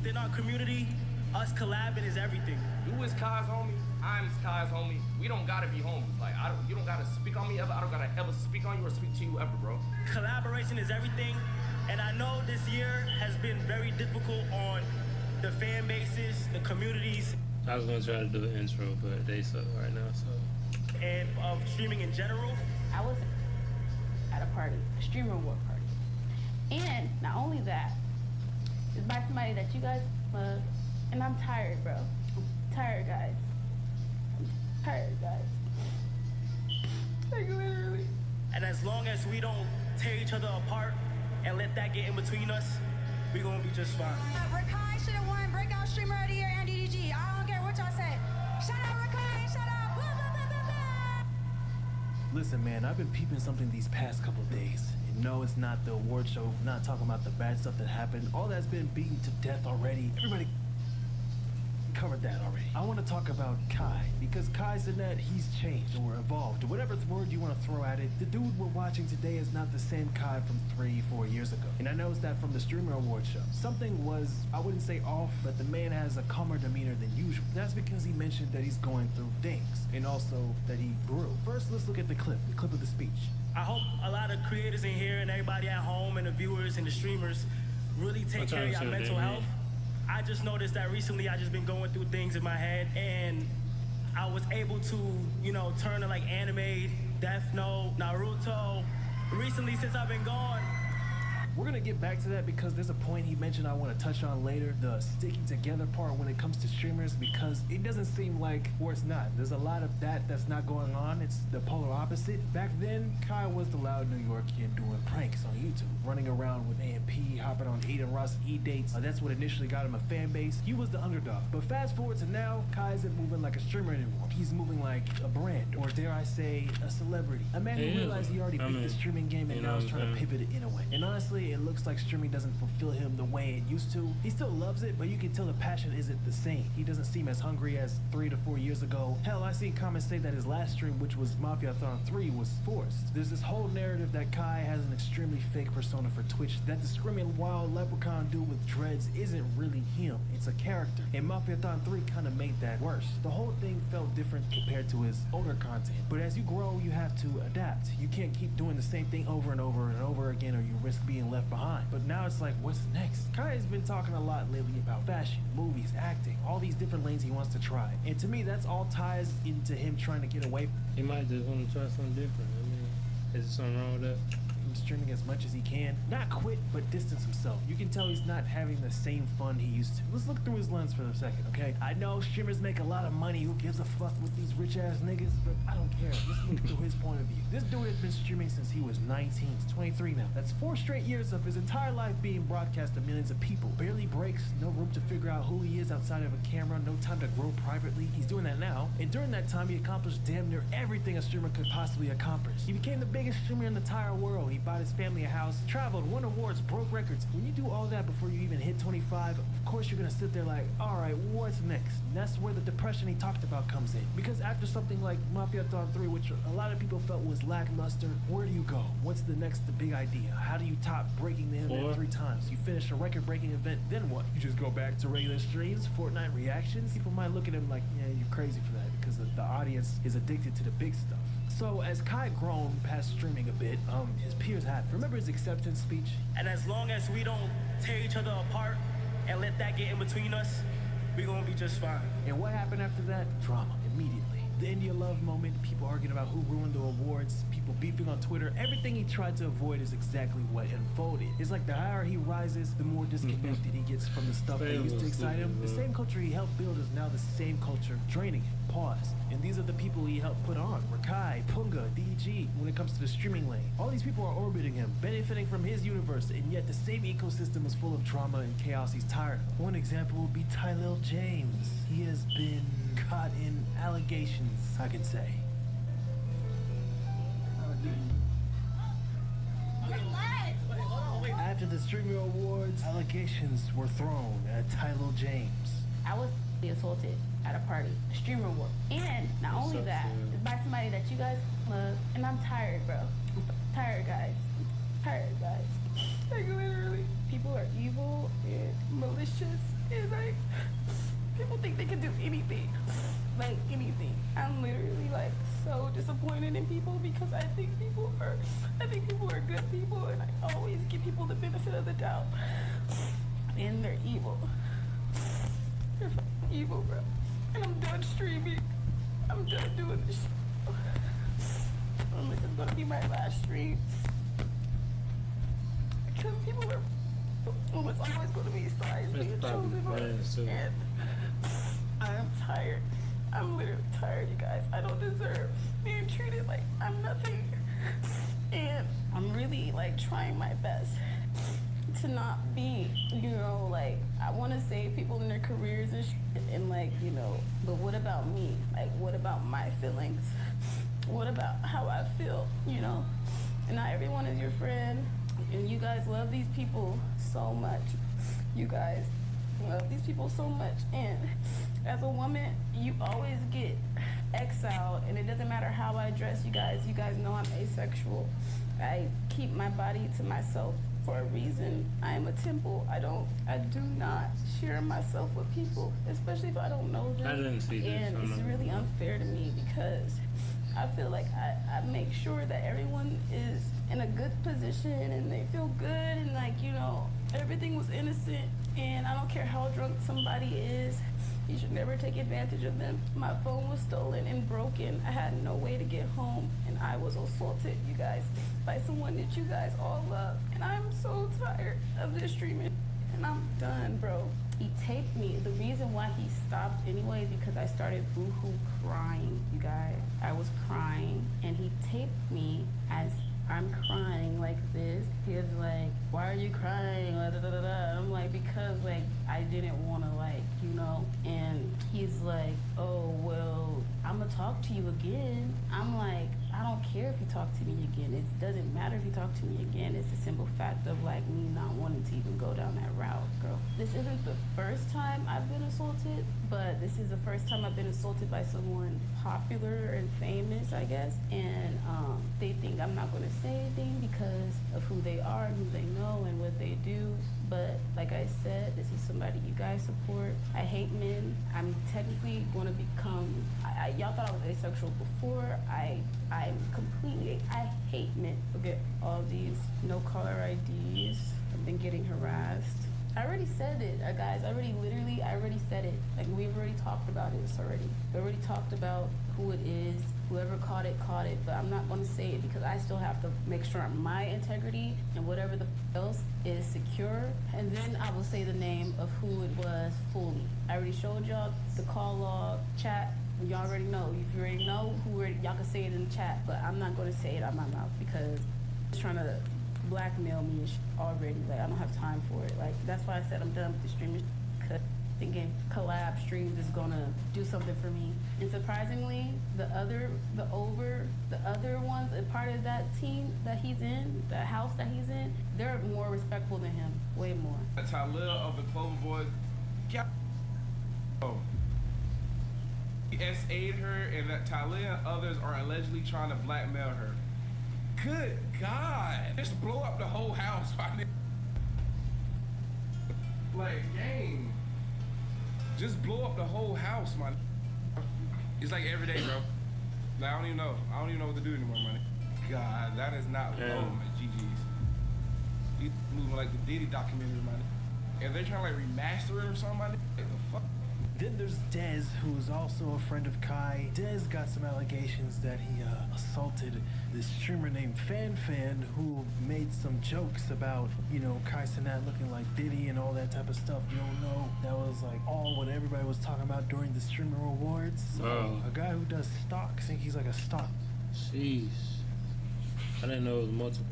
within our community, us collabing is everything. You is Kai's homie, I'm Kai's homie. We don't gotta be homies. Like, you don't gotta speak on me ever. I don't gotta ever speak on you or speak to you ever, bro. Collaboration is everything, and I know this year has been very difficult on the fan bases, the communities. I was gonna try to do an intro, but they suck right now, so. And of streaming in general. I was at a party, a streamer award party. And not only that, it's by somebody that you guys love. And I'm tired, bro. I'm tired, guys. I'm tired, guys. Like, literally. And as long as we don't tear each other apart and let that get in between us, we're gonna be just fine. Rakai should have won Breakout Streamer of the Year and DDG. I don't care what y'all say. Shout out Rakai, shout out. Blah, blah, blah, blah, blah. Listen, man, I've been peeping something these past couple of days. And no, it's not the award show. I'm not talking about the bad stuff that happened. All that's been beaten to death already. Everybody covered that already. I want to talk about Kai, because Kai Cenat, he's changed or evolved, or whatever word you want to throw at it. The dude we're watching today is not the same Kai from 3-4 years ago. And I noticed that from the Streamer Award show. Something was, I wouldn't say off, but the man has a calmer demeanor than usual. That's because he mentioned that he's going through things, and also that he grew. First, let's look at the clip of the speech. I hope a lot of creators in here and everybody at home and the viewers and the streamers really take care of your mental health. I just noticed that recently I just been going through things in my head, and I was able to, turn to like anime, Death Note, Naruto. Recently, since I've been gone. We're gonna get back to that because there's a point he mentioned I want to touch on later, the sticking together part when it comes to streamers, because it doesn't seem like, or it's not. There's a lot of that's not going on. It's the polar opposite. Back then, Kai was the loud New York kid doing pranks on YouTube, running around with AMP, hopping on Aiden Ross E-dates. That's what initially got him a fan base. He was the underdog. But fast forward to now, Kai isn't moving like a streamer anymore. He's moving like a brand, or dare I say, a celebrity. A man who realized he already beat the streaming game and now is trying to pivot it in a way. And honestly, it looks like streaming doesn't fulfill him the way it used to. He still loves it, but you can tell the passion isn't the same. He doesn't seem as hungry as 3 to 4 years ago. Hell, I seen comments say that his last stream, which was Mafia-thon 3, was forced. There's this whole narrative that Kai has an extremely fake persona for Twitch, that the screaming wild leprechaun dude with dreads isn't really him. It's a character. And Mafia-thon 3 kind of made that worse. The whole thing felt different compared to his older content. But as you grow, you have to adapt. You can't keep doing the same thing over and over and over again, or you risk being left behind. But now it's like, what's next? Kai has been talking a lot lately about fashion, movies, acting, all these different lanes he wants to try. And to me, that's all ties into him trying to get away. He might just want to try something different. I mean, is there something wrong with that? From streaming as much as he can. Not quit, but distance himself. You can tell he's not having the same fun he used to. Let's look through his lens for a second, okay? I know streamers make a lot of money. Who gives a fuck with these rich ass niggas? But I don't care. Let's look through his point of view. This dude has been streaming since he was 19. He's 23 now. That's 4 straight years of his entire life being broadcast to millions of people. Barely breaks, no room to figure out who he is outside of a camera, no time to grow privately. He's doing that now. And during that time, he accomplished damn near everything a streamer could possibly accomplish. He became the biggest streamer in the entire world. He bought his family a house, traveled, won awards, broke records. When you do all that before you even hit 25, of course you're gonna sit there like, all right, what's next? And that's where the depression he talked about comes in. Because after something like Mafia-thon 3, which a lot of people felt was lackluster, where do you go? What's the big idea? How do you top breaking the internet 3 times? You finish a record-breaking event, then what? You just go back to regular streams, Fortnite reactions? People might look at him like, yeah, you're crazy for that, because the audience is addicted to the big stuff. So as Kai grown past streaming a bit, his peers have. Remember his acceptance speech? And as long as we don't tear each other apart and let that get in between us, we're gonna be just fine. And what happened after that? Drama, immediately. The India Love moment, people arguing about who ruined the awards, people beefing on Twitter. Everything he tried to avoid is exactly what unfolded. It's like the higher he rises, the more disconnected he gets from the stuff that used to excite him. The same culture he helped build is now the same culture draining him. Pause. And these are the people he helped put on. Rakai, Punga, DG, when it comes to the streaming lane. All these people are orbiting him, benefiting from his universe, and yet the same ecosystem is full of drama and chaos he's tired of. One example would be Tylil James. He has been caught in allegations, I could say. After the Streamer Awards, allegations were thrown at Tylil James. I was assaulted at a party, a streamer award. And not only that, it's by somebody that you guys love. And I'm tired, bro. I'm tired, guys. I'm tired, guys. Like, literally. People are evil and malicious. And like, people think they can do anything. Like anything. I'm literally like so disappointed in people because I think people are good people, and I always give people the benefit of the doubt. And they're evil. They're fucking evil, bro. And I'm done streaming. I'm done doing this shit. This is gonna be my last stream. Because people are it's always gonna be sides being chosen on. And I'm tired. I'm literally tired, you guys. I don't deserve being treated like I'm nothing. And I'm really like trying my best to not be, you know, like I want to save people in their careers and shit, and like, you know, but what about me? Like, what about my feelings? What about how I feel, you know? And not everyone is your friend, and you guys love these people so much. You guys love these people so much, and as a woman, you always get exiled, and it doesn't matter how I dress, you guys know I'm asexual. I keep my body to myself for a reason. I am a temple. I do not share myself with people, especially if I don't know them. I didn't see this. And it's really unfair to me because I feel like I make sure that everyone is in a good position and they feel good, and like, you know, everything was innocent, and I don't care how drunk somebody is. You should never take advantage of them. My phone was stolen and broken. I had no way to get home, and I was assaulted, you guys, by someone that you guys all love. And I'm so tired of this streaming, and I'm done, bro. He taped me. The reason why he stopped anyway is because I started boohoo crying, you guys. I was crying, and he taped me as I'm crying like this. He was like, why are you crying? Da, da, da, da. I'm like, because like I didn't want to, like, you know. And he's like, oh, well, I'm gonna talk to you again. I'm like, I don't care if you talk to me again. It doesn't matter if you talk to me again. It's a simple fact of like me not wanting to even go down that route, girl. This isn't the first time I've been assaulted, but this is the first time I've been assaulted by someone popular and famous, I guess. And they think I'm not gonna say anything because of who they are and who they know and what they do. But like I said, this is somebody you guys support. I hate men. I'm technically going to become, y'all thought I was asexual before. I'm completely, I hate men. Look at all these no caller IDs. I've been getting harassed. I already said it, guys. I already said it. Like, we've already talked about this already. We already talked about who it is. Whoever caught it, but I'm not going to say it because I still have to make sure my integrity and whatever the else is secure. And then I will say the name of who it was fully. I already showed y'all the call log chat. Y'all already know. If you already know y'all can say it in the chat, but I'm not going to say it out my mouth because it's trying to blackmail me and already. Like, I don't have time for it. Like, that's why I said I'm done with the streaming because thinking collab streams is gonna do something for me. And surprisingly, the other ones, a part of that team that he's in, the house that he's in, they're more respectful than him, way more. Talil of the Clover Boys, he SA'd her, and that Talil and others are allegedly trying to blackmail her. Good God! Just blow up the whole house, my nigga. Like, gang. Just blow up the whole house, my nigga. It's like every day, bro. Like, I don't even know what to do anymore, my nigga. God, that is not low, my GG's. You moving like the Diddy documentary, my nigga. And they're trying to like remaster it or something, my nigga. Like, the fuck? Then there's Dez, who's also a friend of Kai. Dez got some allegations that he assaulted this streamer named FanFan, who made some jokes about, you know, Kai Cenat looking like Diddy and all that type of stuff. You don't know. That was like all what everybody was talking about during the streamer awards. So a guy who does stocks, I think he's like a stock. Jeez. I didn't know it was multiple.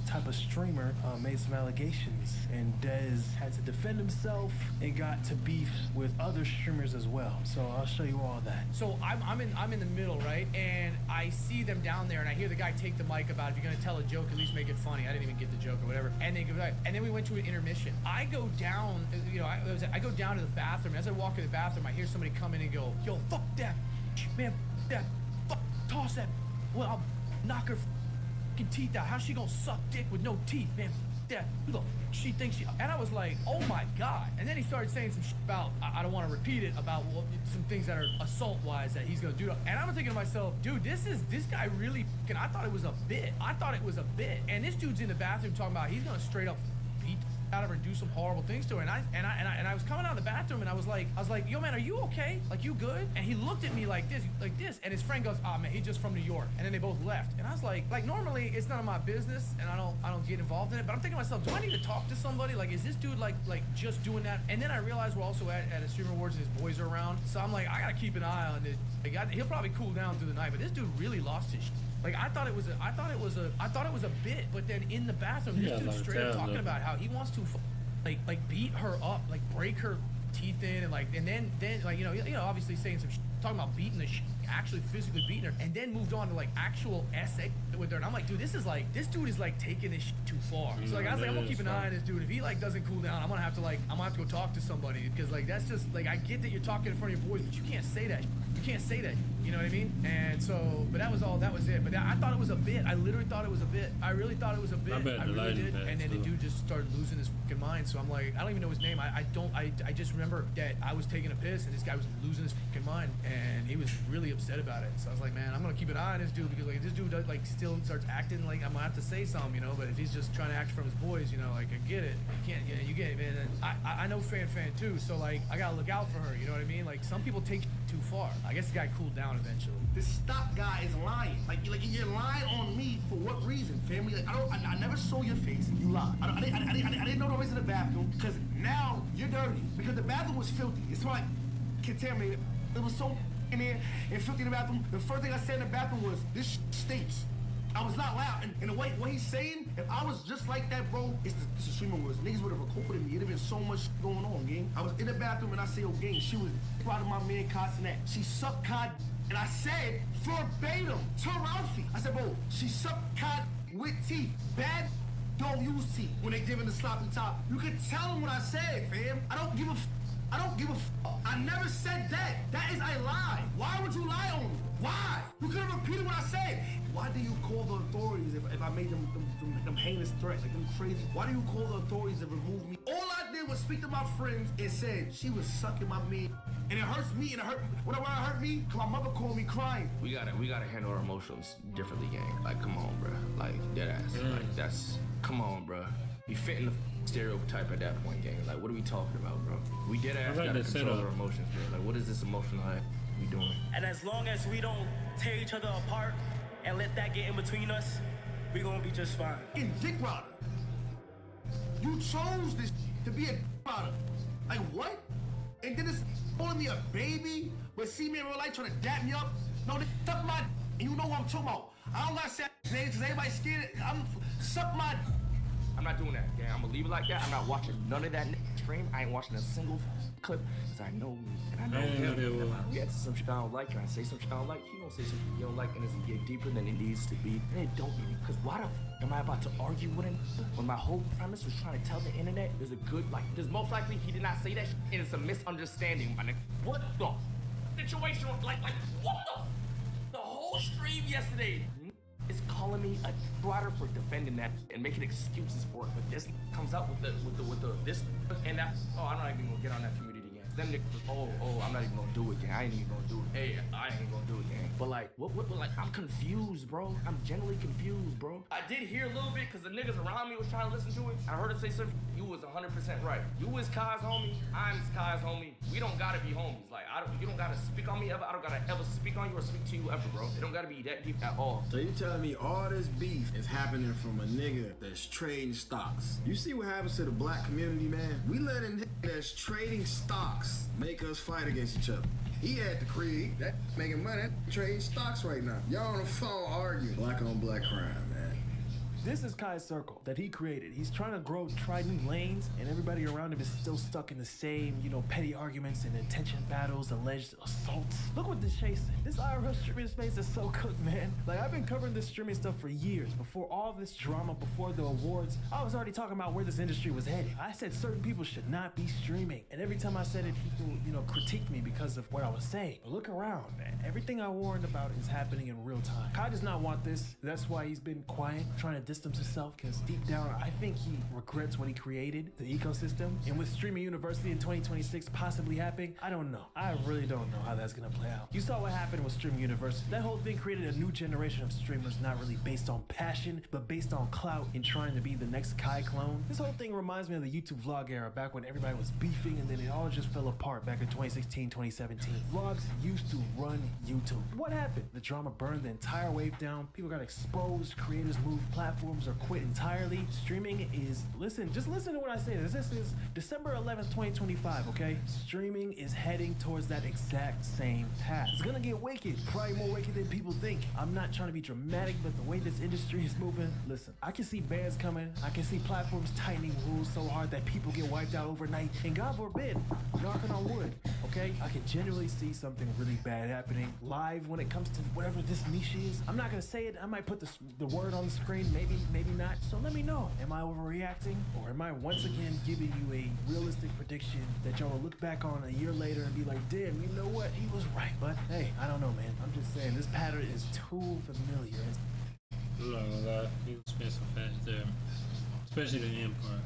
Type of streamer made some allegations, and Dez had to defend himself and got to beef with other streamers as well. So I'll show you all that. So I'm in the middle, right? And I see them down there, and I hear the guy take the mic about, if you're gonna tell a joke, at least make it funny. I didn't even get the joke or whatever. And then we went to an intermission. I go down, you know, I go down to the bathroom. As I walk in the bathroom, I hear somebody come in and go, "Yo, fuck that, man, fuck that, fuck, toss that. Well, I'll knock her teeth out. How's she gonna suck dick with no teeth, man? that. Who the f she thinks she? And I was like, oh my God. And then he started saying some shit about, I don't want to repeat it, about some things that are assault-wise that he's gonna do. And I'm thinking to myself, dude, this guy really f***ing, I thought it was a bit. And this dude's in the bathroom talking about he's gonna straight up beat out of her and do some horrible things to her. And I was coming out of the bathroom and I was like, yo man, are you okay? Like, you good? And he looked at me like this, and his friend goes, oh man, he's just from New York. And then they both left. And I was like normally it's none of my business and I don't get involved in it, but I'm thinking to myself, do I need to talk to somebody? Like, is this dude like just doing that? And then I realized we're also at a Streamer Awards and his boys are around. So I'm like, I gotta keep an eye on this. Like, he'll probably cool down through the night, but this dude really lost his shit. Like, I thought it was a bit, but then in the bathroom, this dude straight up talking about how he wants to like beat her up, like break her teeth in, and then like you know obviously saying some shit, talking about beating the shit, actually physically beating her, and then moved on to like actual essay with her. And I'm like, dude, this dude is like taking this shit too far. So like I was like, I'm gonna keep an eye on this dude. If he like doesn't cool down, I'm gonna have to go talk to somebody, because like that's just like, I get that you're talking in front of your boys, but you can't say that. You can't say that. You know what I mean? And so, but that was it. But I thought it was a bit. I literally thought it was a bit. I really thought it was a bit. I really did. And then the dude just started losing his fucking mind. So I'm like, I don't even know his name. I just remember that I was taking a piss and this guy was losing his fucking mind, and he was really upset about it. So I was like, man, I'm gonna keep an eye on this dude, because like if this dude does, like still starts acting like, I'm gonna have to say something, you know. But if he's just trying to act from his boys, you know, like, I get it. You can't, you get it, man. And I know fan too. So like, I gotta look out for her. You know what I mean? Like, some people take too far. I guess the guy cooled down eventually. This stop guy is lying. Like you're lying on me for what reason, family? Like, I never saw your face. You lied. I didn't know the way to the bathroom, because now you're dirty, because the bathroom was filthy. It's like contaminated. It was so in there and filthy in the bathroom. The first thing I said in the bathroom was, this stinks. I was not loud. And the way what he's saying, if I was just like that, bro, it's the Streamer Awards. Niggas would have recorded me. It'd have been so much going on, gang. I was in the bathroom and I say, oh, gang, she was proud of my man, Cenat. She sucked cod. And I said, verbatim, to Ralphie. I said, bro, she sucked cod with teeth. Bad don't use teeth when they giving the sloppy top. You can tell them what I said, fam. I don't give a I never said that. That is a lie. Why would you lie on me? Why? You could have repeated what I said. Why do you call the authorities if I made them heinous threats, like them crazy? Why do you call the authorities to remove me? All I did was speak to my friends and said she was sucking my meat. And it hurts me, and it hurt. When it hurt me, cause my mother called me crying. We gotta handle our emotions differently, gang. Like, come on, bro. Like, dead ass. Like, that's, come on, bro. You fit in the stereotype at that point, gang. Like, what are we talking about, bro? We dead ass gotta control our emotions, bro. Like, what is this emotional high we doing? And as long as we don't tear each other apart and let that get in between us, we gonna be just fine. In dick rider. You chose this to be a dick rider. Like, what? And then it's calling me a baby, but see me in real life trying to dap me up. No, they suck my and you know what I'm talking about. I don't gotta say names because everybody's scared. Suck my. I'm not doing that, gang. I'm gonna leave it like that. I'm not watching none of that stream. I ain't watching a single clip, because I know me. And I know him. And if I get some shit I don't like, and I say some shit I don't like, he gonna say some shit he don't like, and it's gonna get deeper than it needs to be. And it don't need, because why the f am I about to argue with him when my whole premise was trying to tell the internet there's a good, like, there's most likely he did not say that shit, and it's a misunderstanding, my nigga. What the situation, like, what the whole stream yesterday is calling me a rider for defending that and making excuses for it, but this comes out with this and that. Oh, I'm not even gonna get on that community again. Then niggas, I'm not even gonna do it, gang. I ain't even gonna do it. Hey, I ain't gonna do it, gang. But like, what, like, I'm confused, bro. I'm genuinely confused, bro. I did hear a little bit because the niggas around me was trying to listen to it. I heard it say something. You was 100% right. You was Kai's homie. I'm Kai's homie. We don't gotta be homies. Like, you don't gotta speak on me ever. I don't gotta ever speak on you or speak to you ever, bro. It don't gotta be that deep at all. So you telling me all this beef is happening from a nigga that's trading stocks? You see what happens to the black community, man? We letting nigga that's trading stocks make us fight against each other. He at the crib, that making money, that trading stocks right now. Y'all on the phone arguing. Black on black crime, man. This is Kai's circle that he created. He's trying to try new lanes, and everybody around him is still stuck in the same, petty arguments and attention battles, alleged assaults. Look what this chasing. This IRL streaming space is so cooked, man. Like, I've been covering this streaming stuff for years. Before all this drama, before the awards, I was already talking about where this industry was headed. I said certain people should not be streaming. And every time I said it, people, critiqued me because of what I was saying. But look around, man. Everything I warned about is happening in real time. Kai does not want this. That's why he's been quiet, trying to distance himself because deep down, I think he regrets what he created, the ecosystem. And with streaming university in 2026 possibly happening, I don't know. I really don't know how that's gonna play out. You saw what happened with streaming university. That whole thing created a new generation of streamers, not really based on passion, but based on clout and trying to be the next Kai clone. This whole thing reminds me of the YouTube vlog era, back when everybody was beefing and then it all just fell apart back in 2016, 2017. Vlogs used to run YouTube. What happened? The drama burned the entire wave down. People got exposed, creators moved platforms or quit entirely. Streaming is, just listen to what I say. This is December 11th, 2025, okay? Streaming is heading towards that exact same path. It's gonna get wicked, probably more wicked than people think. I'm not trying to be dramatic, but the way this industry is moving, listen, I can see bans coming. I can see platforms tightening rules so hard that people get wiped out overnight. And God forbid, knocking on wood, okay? I can genuinely see something really bad happening live when it comes to whatever this niche is. I'm not gonna say it. I might put the word on the screen, maybe not. So let me know. Am I overreacting? Or am I once again giving you a realistic prediction that y'all will look back on a year later and be like, damn, you know what? He was right. But hey, I don't know, man. I'm just saying, this pattern is too familiar. I'm not gonna lie, he was spent some fast there. Especially the end part.